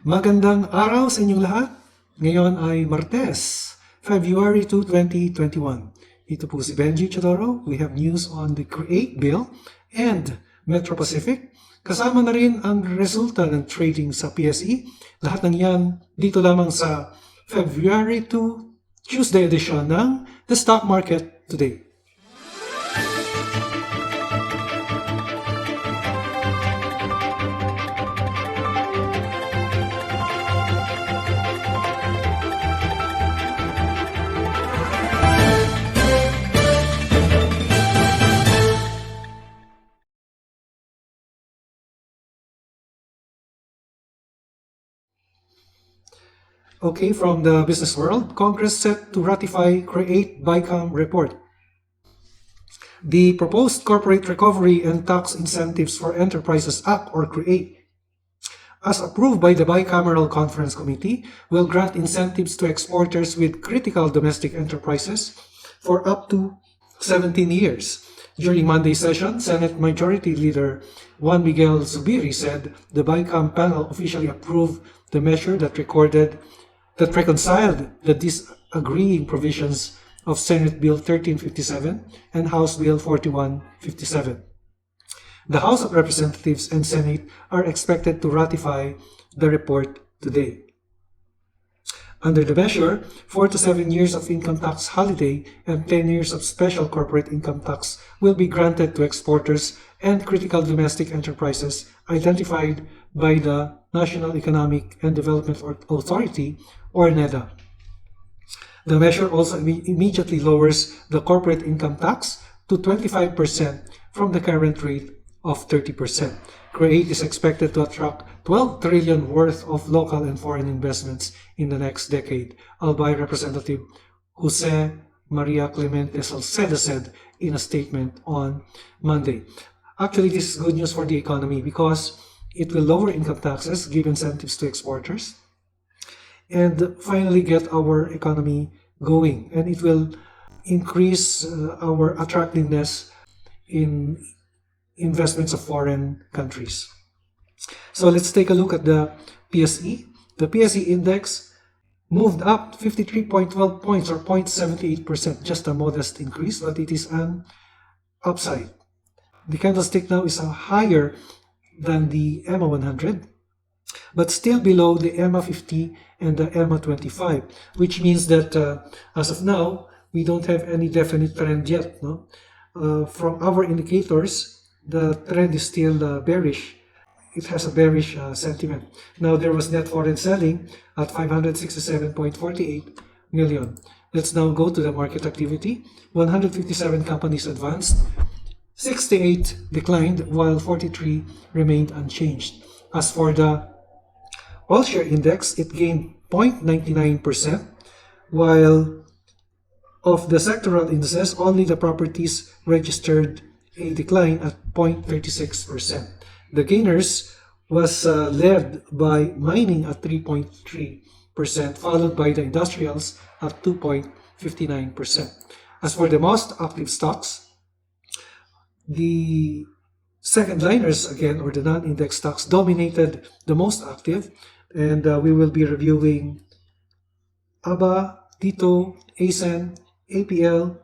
Magandang araw sa inyong lahat. Ngayon ay Martes, February 2, 2021. Ito po si Benji Chodoro. We have news on the CREATE Bill and Metro Pacific. Kasama na rin ang resulta ng trading sa PSE. Lahat ng yan dito lamang sa February 2, Tuesday edition ng The Stock Market Today. Okay, from the business world, Congress set to ratify CREATE BICAM report. The proposed Corporate Recovery and Tax Incentives for Enterprises Act, or CREATE, as approved by the Bicameral Conference Committee, will grant incentives to exporters with critical domestic enterprises for up to 17 years. During Monday's session, Senate Majority Leader Juan Miguel Zubiri said the BICAM panel officially approved the measure that reconciled the disagreeing provisions of Senate Bill 1357 and House Bill 4157. The House of Representatives and Senate are expected to ratify the report today. Under the measure, 4 to 7 years of income tax holiday and 10 years of special corporate income tax will be granted to exporters and critical domestic enterprises identified by the National Economic and Development Authority, or NEDA. The measure also immediately lowers the corporate income tax to 25% from the current rate of 30%. CREATE is expected to attract 12 trillion worth of local and foreign investments in the next decade, albeit Representative Jose Maria Clemente Salceda said in a statement on Monday. Actually, this is good news for the economy because it will lower income taxes, give incentives to exporters, and finally get our economy going. And it will increase our attractiveness in investments of foreign countries. So let's take a look at the PSE. The PSE index moved up 53.12 points, or 0.78%, just a modest increase, but it is an upside. The candlestick now is higher than the EMA 100, but still below the EMA 50 and the EMA 25, which means that as of now, we don't have any definite trend yet. No? From our indicators, the trend is still bearish. It has a bearish sentiment. Now, there was net foreign selling at 567.48 million. Let's now go to the market activity. 157 companies advanced, 68 declined, while 43 remained unchanged. As for the all-share index, it gained 0.99%, while of the sectoral indices, only the properties registered a decline at 0.36%. The gainers was led by mining at 3.3%, followed by the industrials at 2.59%. As for the most active stocks, the second liners again, or the non-index stocks, dominated the most active, and we will be reviewing ABA, Tito, ACEN, APL,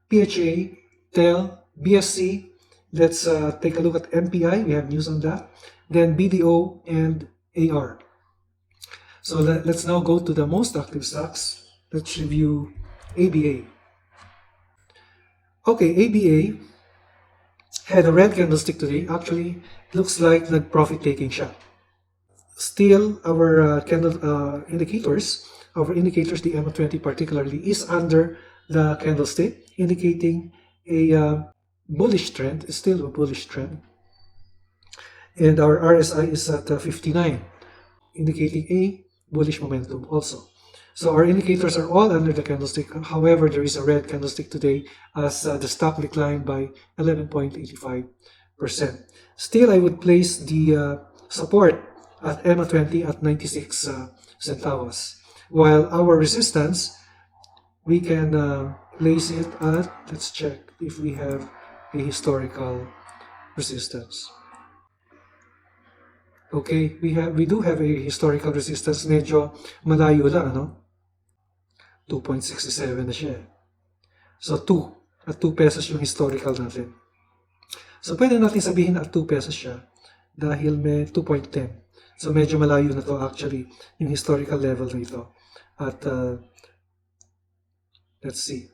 PHA, TEL, BSC. Let's take a look at MPI. We have news on that. Then BDO and AR. So let's now go to the most active stocks. Let's review ABA. Okay, ABA had a red candlestick today. Actually, it looks like the profit-taking shot. Still, our indicators, the EMA 20 particularly, is under the candlestick, indicating a bullish trend, still a bullish trend. And our RSI is at 59, indicating a bullish momentum also. So our indicators are all under the candlestick. However, there is a red candlestick today as the stock declined by 11.85%. Still, I would place the support at EMA 20 at 96 centavos. While our resistance, we can place it at, let's check if we have a historical resistance. Okay, we do have a historical resistance, medyo malayo lang, ano? 2.67 na siya. So 2, at 2 pesos yung historical natin. So pwede natin sabihin at 2 pesos siya dahil may 2.10. So medyo malayo na to actually yung historical level na ito. At let's see,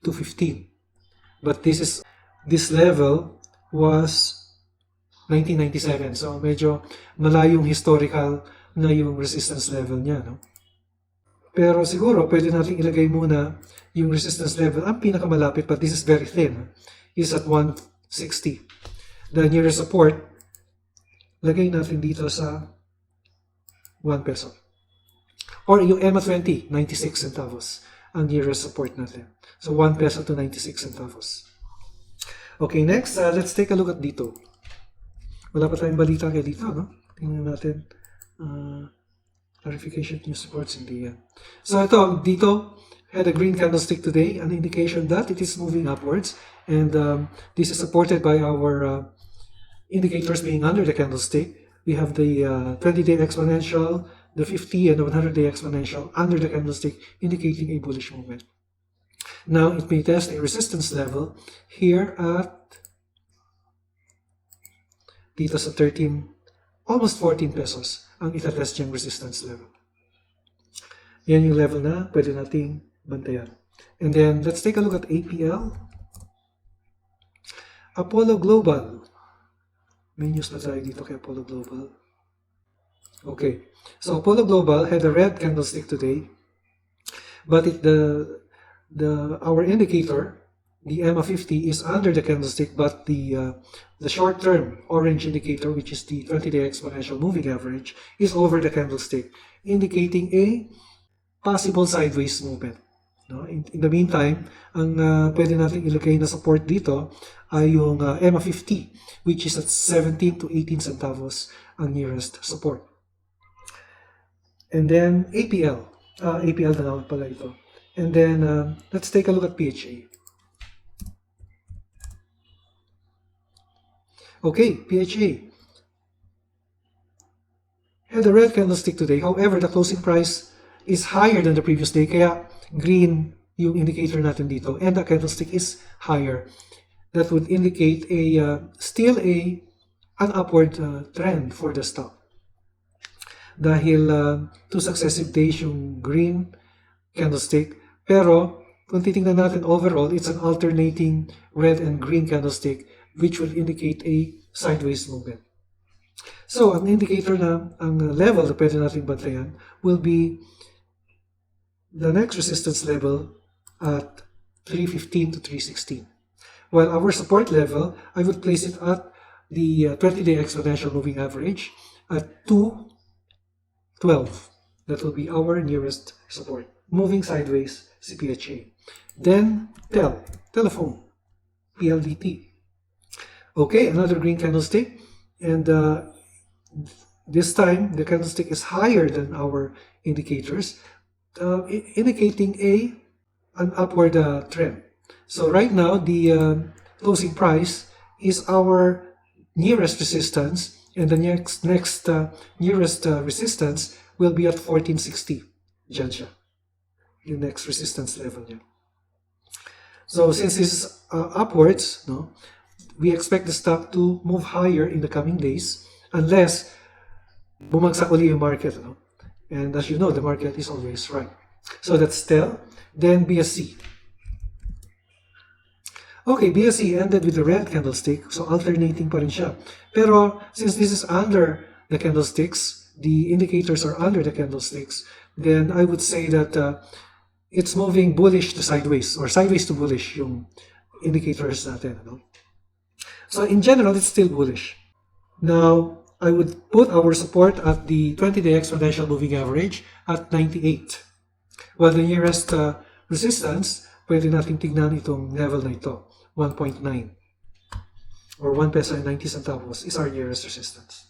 215. But this level was 1997. So medyo malayong historical na yung resistance level niya, no? Pero siguro pwede natin ilagay muna yung resistance level, ang pinakamalapit, but this is very thin, is at 160. The nearest support, lagay natin dito sa 1 peso. Or yung EMA20, 96 centavos, ang nearest support natin. So 1 peso to 96 centavos. Okay, next, let's take a look at dito. Wala pa tayong balita kaya dito, no? Tingnan natin. Clarification news reports, hindi yan. So ito, dito, had a green candlestick today, an indication that it is moving upwards. And this is supported by our indicators being under the candlestick. We have the 20-day exponential, the 50 and the 100-day exponential under the candlestick, indicating a bullish movement. Now, it may test a resistance level here at dito sa 13, almost 14 pesos ang itatest niyang resistance level. Yan yung level na pwede nating bantayan. And then, let's take a look at APL. Apollo Global. May news pa tayo dito kay Apollo Global. Okay. So, Apollo Global had a red candlestick today. But our indicator, the EMA50, is under the candlestick, but the short-term orange indicator, which is the 20-day exponential moving average, is over the candlestick, indicating a possible sideways movement. No? In the meantime, ang pwede natin ilagay na support dito ay yung EMA50, which is at 17 to 18 centavos ang nearest support. And then APL. APL na naman pala ito. And then let's take a look at PHA. Okay, PHA had a red candlestick today. However, the closing price is higher than the previous day. Kaya green yung indicator natin dito. And the candlestick is higher. That would indicate still an upward trend for the stock. Dahil 2 successive days yung green candlestick. Pero kung titingnan natin overall, it's an alternating red and green candlestick, which will indicate a sideways movement. So, ang indicator na, ang level na pwede natin bantayan will be the next resistance level at 315 to 316. While our support level, I would place it at the 20-day exponential moving average at 212. That will be our nearest support. Moving sideways, CPHA. Then, telephone, PLDT. Okay, another green candlestick, and this time the candlestick is higher than our indicators, indicating an upward trend. So right now the closing price is our nearest resistance, and the next nearest resistance will be at 1460. Diyan siya, yung next resistance level niya. So since this is upwards, no, we expect the stock to move higher in the coming days unless bumagsak uli yung market. No? And as you know, the market is always right. So that's TEL. Then BSC. Okay, BSC ended with the red candlestick, so alternating pa rin siya. Pero since this is under the candlesticks, the indicators are under the candlesticks, then I would say that it's moving bullish to sideways, or sideways to bullish yung indicators natin. No? So in general, it's still bullish. Now, I would put our support at the 20-day exponential moving average at 98. While the nearest resistance, pwede natin tignan itong level na ito, 1.9 or 1 peso and 90 centavos is our nearest resistance.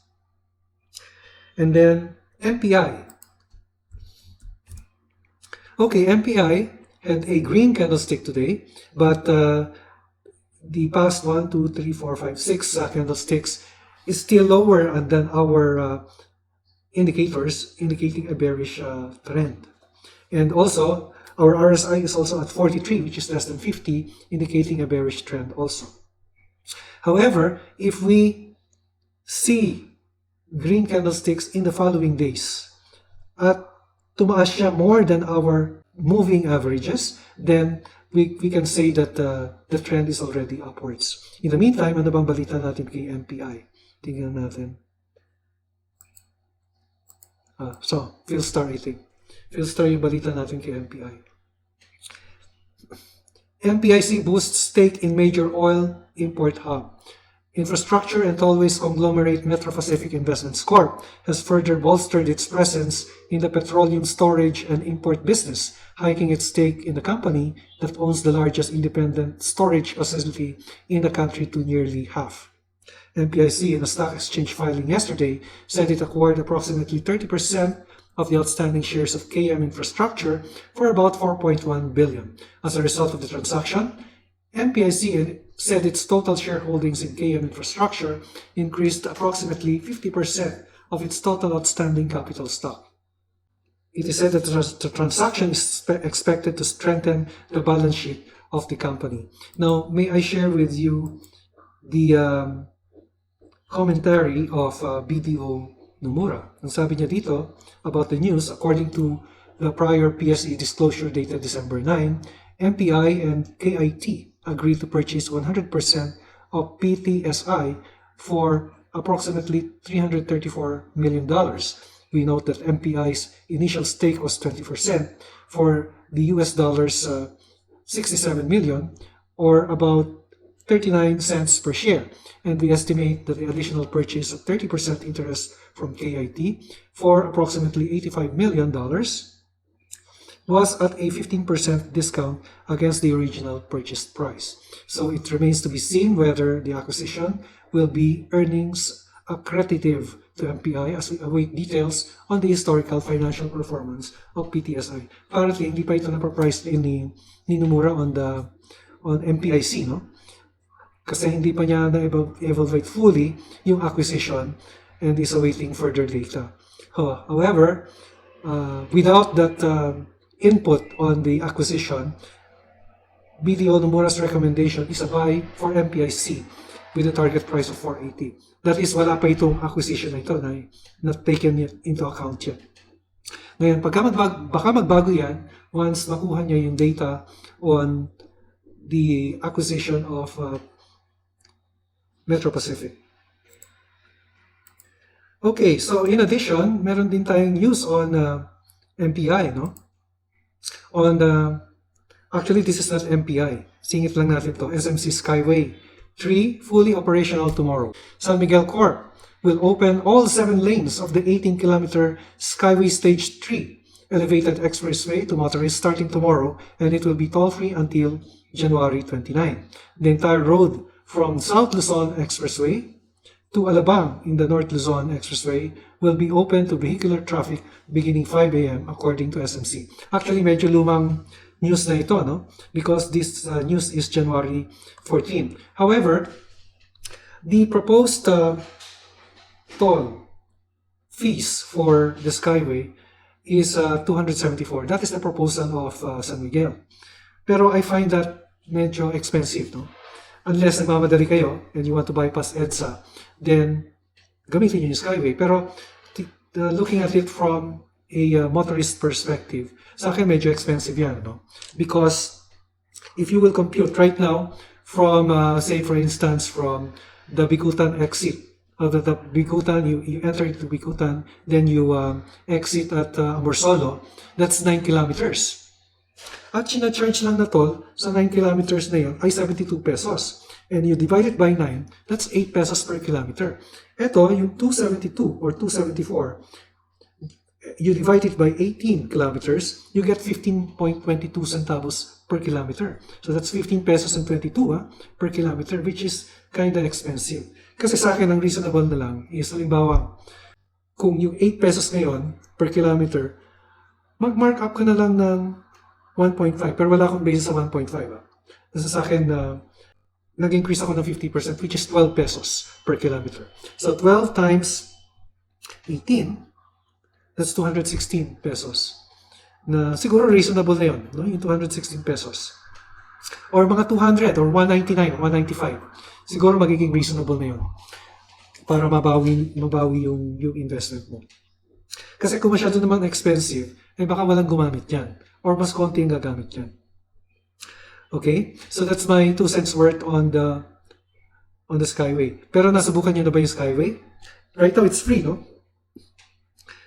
And then MPI. Okay, MPI had a green candlestick today, but the past 1, 2, 3, 4, 5, 6 candlesticks, is still lower than our indicators indicating a bearish trend. And also, our RSI is also at 43, which is less than 50, indicating a bearish trend also. However, if we see green candlesticks in the following days at tumaas siya more than our moving averages, then we can say that the trend is already upwards. In the meantime, ano bang balita natin kay MPI? Tingnan natin. So, Philstar, I think. Philstar yung balita natin kay MPI. MPIC boosts stake in major oil import hub. Infrastructure and tollways conglomerate Metro Pacific Investments Corp. has further bolstered its presence in the petroleum storage and import business, hiking its stake in the company that owns the largest independent storage facility in the country to nearly half. MPIC, in a stock exchange filing yesterday, said it acquired approximately 30% of the outstanding shares of KM Infrastructure for about $4.1 billion. As a result of the transaction, MPIC said its total shareholdings in KM Infrastructure increased to approximately 50% of its total outstanding capital stock. It is said that the transaction is expected to strengthen the balance sheet of the company. Now, may I share with you the commentary of BDO Nomura. Ang sabi niya dito about the news, according to the prior PSE disclosure dated December 9, MPI and KIT agreed to purchase 100% of PTSI for approximately $334 million. We note that MPI's initial stake was 20% for the US dollars 67 million, or about 39 cents per share. And we estimate that the additional purchase of 30% interest from KIT for approximately $85 million was at a 15% discount against the original purchase price. So it remains to be seen whether the acquisition will be earnings accretive to MPI as we await details on the historical financial performance of PTSI. Apparently, hindi pa ito na-price ni Nomura on MPIC, no? Kasi hindi pa niya na-evaluate fully yung acquisition and is awaiting further data. However, without that input on the acquisition, BDO Nomura's recommendation is a buy for MPIC with a target price of 480. That is, wala pa itong acquisition na ito na not taken yet into account yet. Ngayon, baka magbago yan once makuha niya yung data on the acquisition of Metro Pacific. Okay, so in addition, meron din tayong news on MPI, no? Actually, this is not MPI. Singit lang natin to. SMC Skyway 3, fully operational tomorrow. San Miguel Corp will open all 7 lanes of the 18-kilometer Skyway Stage 3 elevated expressway to motorists starting tomorrow, and it will be toll-free until January 29. The entire road from South Luzon Expressway to Alabang in the North Luzon Expressway will be open to vehicular traffic beginning 5 a.m. according to SMC. Actually, medyo lumang news na ito, no? Because this news is January 14. However, the proposed toll fees for the Skyway is 274. That is the proposal of San Miguel. Pero I find that medyo expensive, no? Unless nagmamadali kayo and you want to bypass EDSA, then gamitin nyo yung Skyway. Pero looking at it from a motorist perspective, sa akin medyo expensive yan, no? Because if you will compute right now from, say for instance, from the Bigutan exit, the Bigutan, you enter into Bigutan, then you exit at Amorsolo, that's 9 kilometers. At sina-charge lang na toll sa 9 kilometers na yun ay 72 pesos. And you divide it by 9, that's 8 pesos per kilometer. Ito, yung 272 or 274, you divide it by 18 kilometers, you get 15.22 centavos per kilometer. So that's 15 pesos and 22 per kilometer, which is kind of expensive. Kasi sa akin, ang reasonable na lang is, halimbawa, kung yung 8 pesos ngayon per kilometer, mag-mark up ka na lang ng 1.5, pero wala akong basis sa 1.5. Kasi sa akin, nag-increase ako ng 50%, which is 12 pesos per kilometer. So 12 times 18, that's 216 pesos. Na siguro reasonable na yun, no? Yung 216 pesos. Or mga 200 or 199 or 195. Siguro magiging reasonable na yun para mabawi yung investment mo. Kasi kung masyado naman expensive, eh baka walang gumamit yan. Or mas konti yung gagamit yan. Okay? So that's my 2 cents worth on the Skyway. Pero nasubukan nyo na ba yung Skyway? Right now, it's free, no?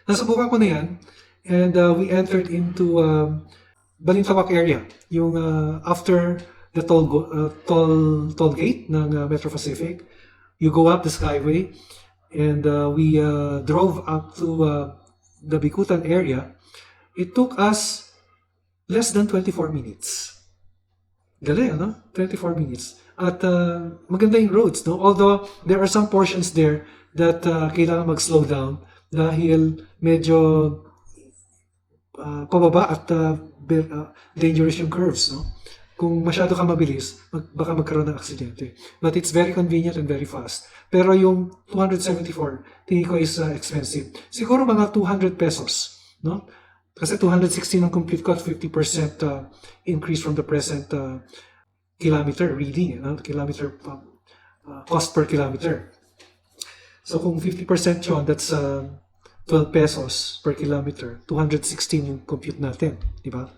Nasubukan ko na yan. And we entered into Balintawak area. Yung after the toll gate ng Metro Pacific. You go up the Skyway. And we drove up to the Bikutan area. It took us less than 24 minutes. Galing, no? 24 minutes. At maganda yung roads, no? Although there are some portions there that kailangan mag-slow down dahil medyo pababa at dangerous yung curves, no? Kung masyado ka mabilis, baka magkaroon ng aksidente. But it's very convenient and very fast. Pero yung 274, tingin ko is expensive. Siguro mga 200 pesos, no? Kasi 216 ang compute ko at 50% increase from the present kilometer reading, kilometer cost per kilometer. So kung 50% yun, that's 12 pesos per kilometer. 216 yung compute natin, di ba?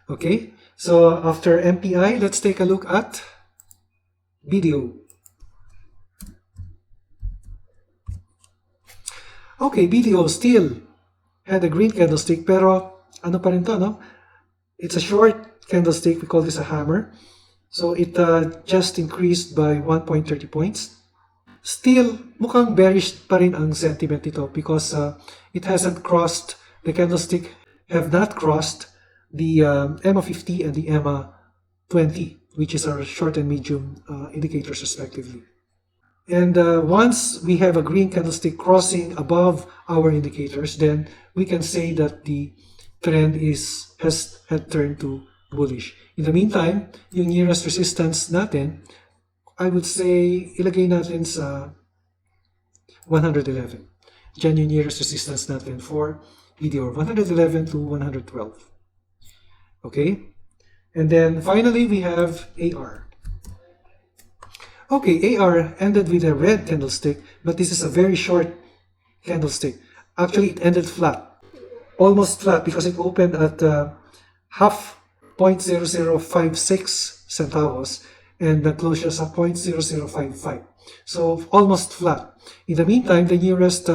Okay, so after MPI, let's take a look at video. Okay, video still had a green candlestick, pero ano pa rin to, no? It's a short candlestick. We call this a hammer. So it just increased by 1.30 points. Still, mukhang bearish pa rin ang sentiment nito because it hasn't crossed, the candlestick have not crossed the EMA 50 and the EMA 20, which is our short and medium indicators respectively. And once we have a green candlestick crossing above our indicators, then we can say that the trend had turned to bullish. In the meantime, yung nearest resistance natin, I would say ilagay natin sa 111. Diyan yung nearest resistance natin for EDR, 111 to 112. Okay? And then finally, we have AR. Okay, AR ended with a red candlestick, but this is a very short candlestick. Actually, it ended flat. Almost flat because it opened at half 0.0056 centavos and the closure is at 0.0055. So almost flat. In the meantime, the nearest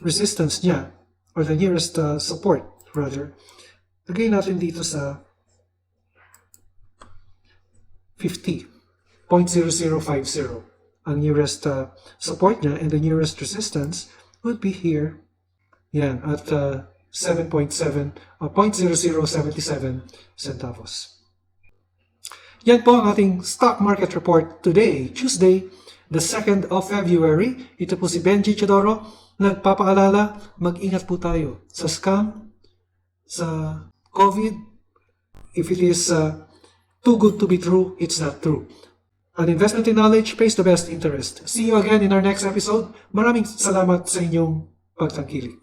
resistance niya, or the nearest support rather, lagay natin dito sa 50. 0.0050 ang nearest support niya, and the nearest resistance would be here, yan, at 7.7 or 0.0077 centavos. Yan po ang ating stock market report today, Tuesday, the 2nd of February. Ito po si Benji Chodoro, nagpapaalala, mag-ingat po tayo sa scam, sa COVID. If it is too good to be true, it's not true. An investment in knowledge pays the best interest. See you again in our next episode. Maraming salamat sa inyong pagtangkilik.